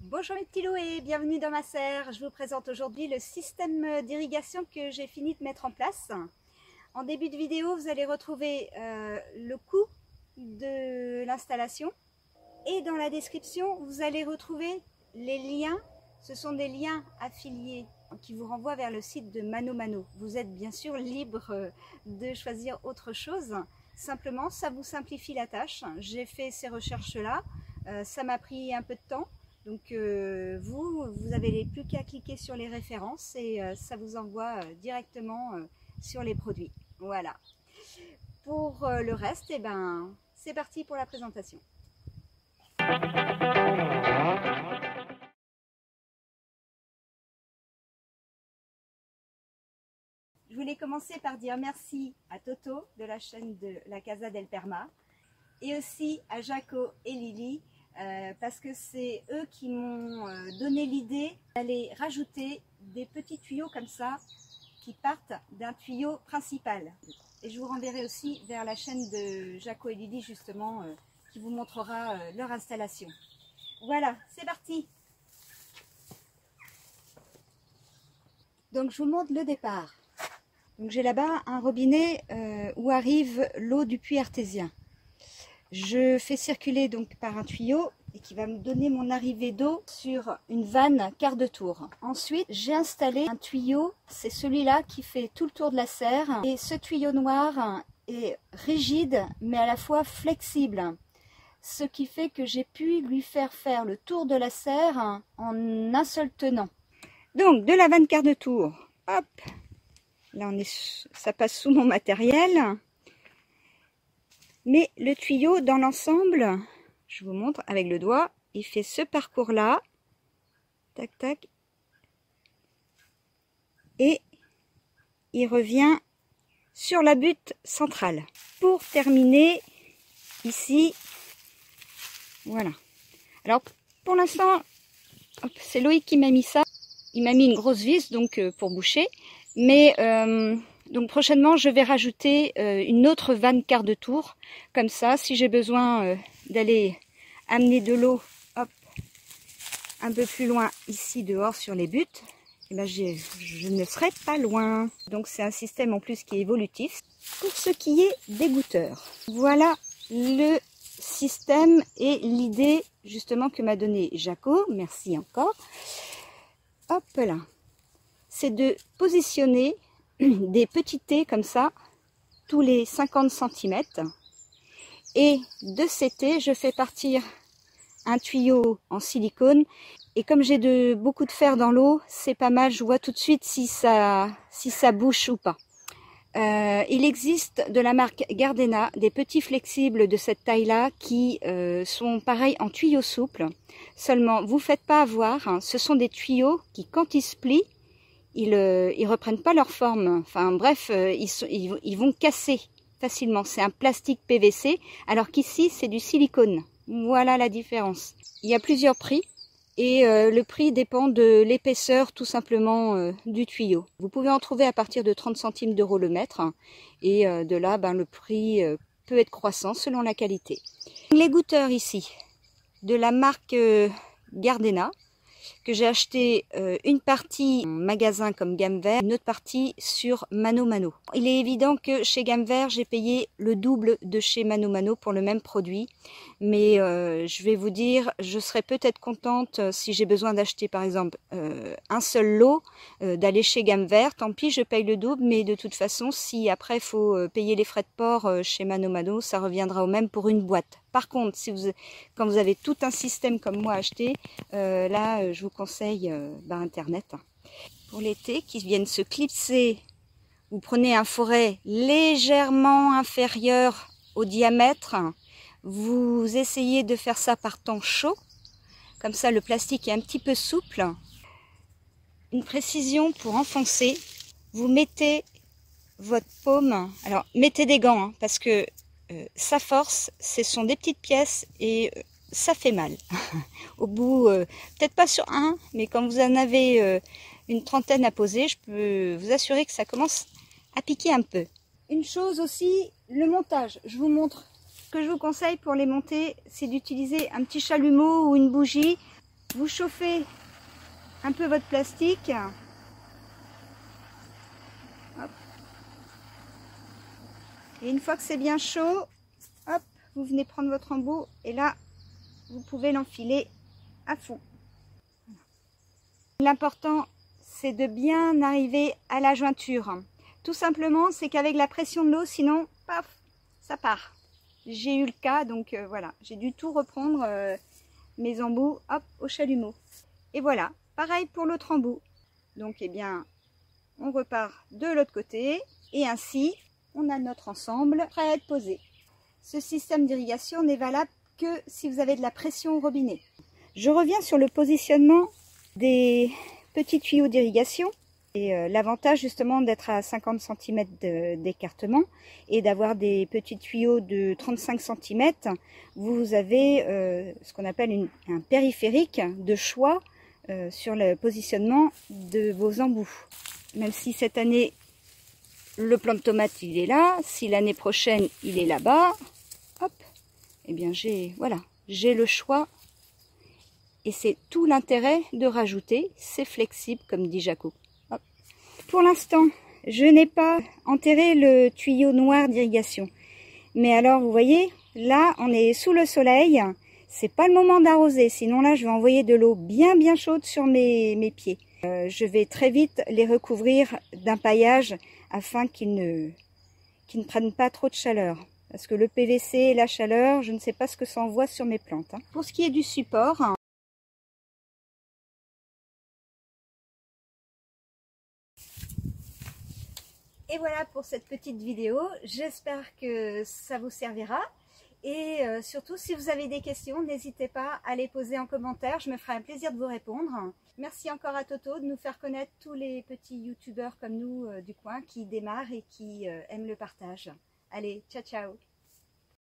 Bonjour mes petits loups et bienvenue dans ma serre. Je vous présente aujourd'hui le système d'irrigation que j'ai fini de mettre en place. En début de vidéo, vous allez retrouver le coût de l'installation et dans la description, vous allez retrouver les liens. Ce sont des liens affiliés qui vous renvoient vers le site de ManoMano. Vous êtes bien sûr libre de choisir autre chose. Simplement, ça vous simplifie la tâche. J'ai fait ces recherches-là. Ça m'a pris un peu de temps. Donc vous n'avez plus qu'à cliquer sur les références et ça vous envoie directement sur les produits. Voilà. Pour le reste, c'est parti pour la présentation. Je voulais commencer par dire merci à Toto de la chaîne de la Casa del Perma et aussi à Jaco et Lily parce que c'est eux qui m'ont donné l'idée d'aller rajouter des petits tuyaux comme ça qui partent d'un tuyau principal. Et je vous renverrai aussi vers la chaîne de Jaco et Lily justement qui vous montrera leur installation. Voilà, c'est parti! Donc je vous montre le départ. Donc j'ai là-bas un robinet où arrive l'eau du puits artésien. Je fais circuler donc par un tuyau et qui va me donner mon arrivée d'eau sur une vanne quart de tour. Ensuite, j'ai installé un tuyau, c'est celui-là qui fait tout le tour de la serre. Et ce tuyau noir est rigide mais à la fois flexible. Ce qui fait que j'ai pu lui faire le tour de la serre en un seul tenant. Donc de la vanne quart de tour, hop, là ça passe sous mon matériel. Mais le tuyau dans l'ensemble, je vous montre avec le doigt, il fait ce parcours-là. Tac, tac. Et il revient sur la butte centrale. Pour terminer, ici, voilà. Alors, pour l'instant, c'est Loïc qui m'a mis ça. Il m'a mis une grosse vis donc pour boucher. Mais donc prochainement, je vais rajouter une autre vanne quart de tour. Comme ça, si j'ai besoin d'aller amener de l'eau un peu plus loin ici dehors sur les buttes, eh ben je ne serai pas loin. Donc c'est un système en plus qui est évolutif. Pour ce qui est des goutteurs, voilà le système et l'idée justement que m'a donné Jaco. Merci encore. Hop là. C'est de positionner des petits T comme ça, tous les 50 cm. Et de ces T, je fais partir un tuyau en silicone. Et comme j'ai beaucoup de fer dans l'eau, c'est pas mal, je vois tout de suite si ça bouche ou pas. Il existe de la marque Gardena des petits flexibles de cette taille-là qui sont pareils en tuyaux souples. Seulement, vous ne faites pas avoir, hein, ce sont des tuyaux qui, quand ils se plient, ils reprennent pas leur forme. Enfin bref, ils vont casser facilement. C'est un plastique PVC, alors qu'ici c'est du silicone. Voilà la différence. Il y a plusieurs prix et le prix dépend de l'épaisseur tout simplement du tuyau. Vous pouvez en trouver à partir de 30 centimes d'euros le mètre et de là le prix peut être croissant selon la qualité. Les goutteurs ici de la marque Gardena, que j'ai acheté une partie en magasin comme Gamme Vert, une autre partie sur ManoMano. Il est évident que chez Gamme Vert, j'ai payé le double de chez ManoMano pour le même produit. Mais je vais vous dire, je serais peut-être contente si j'ai besoin d'acheter par exemple un seul lot, d'aller chez Gamme Vert. Tant pis, je paye le double, mais de toute façon, si après il faut payer les frais de port chez ManoMano, ça reviendra au même pour une boîte. Par contre, quand vous avez tout un système comme moi acheté, là, je vous conseille Internet. Pour les T qui viennent se clipser, vous prenez un foret légèrement inférieur au diamètre. Vous essayez de faire ça par temps chaud. Comme ça, le plastique est un petit peu souple. Une précision pour enfoncer. Vous mettez votre paume. Alors, mettez des gants hein, parce que ça force, ce sont des petites pièces et ça fait mal. Au bout, peut-être pas sur un, mais quand vous en avez une trentaine à poser, je peux vous assurer que ça commence à piquer un peu. Une chose aussi, le montage. Je vous montre. Ce que je vous conseille pour les monter, c'est d'utiliser un petit chalumeau ou une bougie Vous chauffez un peu votre plastique. Hop. Et une fois que c'est bien chaud, hop, vous venez prendre votre embout et là, vous pouvez l'enfiler à fond. L'important, c'est de bien arriver à la jointure. Tout simplement, c'est qu'avec la pression de l'eau, sinon, paf, ça part. J'ai eu le cas, donc voilà, j'ai dû tout reprendre mes embouts, hop, au chalumeau. Et voilà, pareil pour l'autre embout. Donc, eh bien, on repart de l'autre côté et ainsi, on a notre ensemble prêt à être posé. Ce système d'irrigation n'est valable que si vous avez de la pression au robinet. Je reviens sur le positionnement des petits tuyaux d'irrigation et l'avantage justement d'être à 50 cm d'écartement et d'avoir des petits tuyaux de 35 cm, vous avez ce qu'on appelle un périphérique de choix sur le positionnement de vos embouts. Même si cette année le plant de tomate il est là, si l'année prochaine il est là-bas, hop, eh bien j'ai le choix. Et c'est tout l'intérêt de rajouter, c'est flexible comme dit Jaco. Hop. Pour l'instant, je n'ai pas enterré le tuyau noir d'irrigation. Mais alors, vous voyez, là, on est sous le soleil. C'est pas le moment d'arroser, sinon là, je vais envoyer de l'eau bien chaude sur mes pieds. Je vais très vite les recouvrir d'un paillage afin qu'ils ne prennent pas trop de chaleur. Parce que le PVC et la chaleur, je ne sais pas ce que ça envoie sur mes plantes. Pour ce qui est du support, et voilà pour cette petite vidéo, j'espère que ça vous servira et surtout si vous avez des questions, n'hésitez pas à les poser en commentaire, je me ferai un plaisir de vous répondre. Merci encore à Toto de nous faire connaître tous les petits youtubeurs comme nous du coin qui démarrent et qui aiment le partage. Allez, ciao ciao!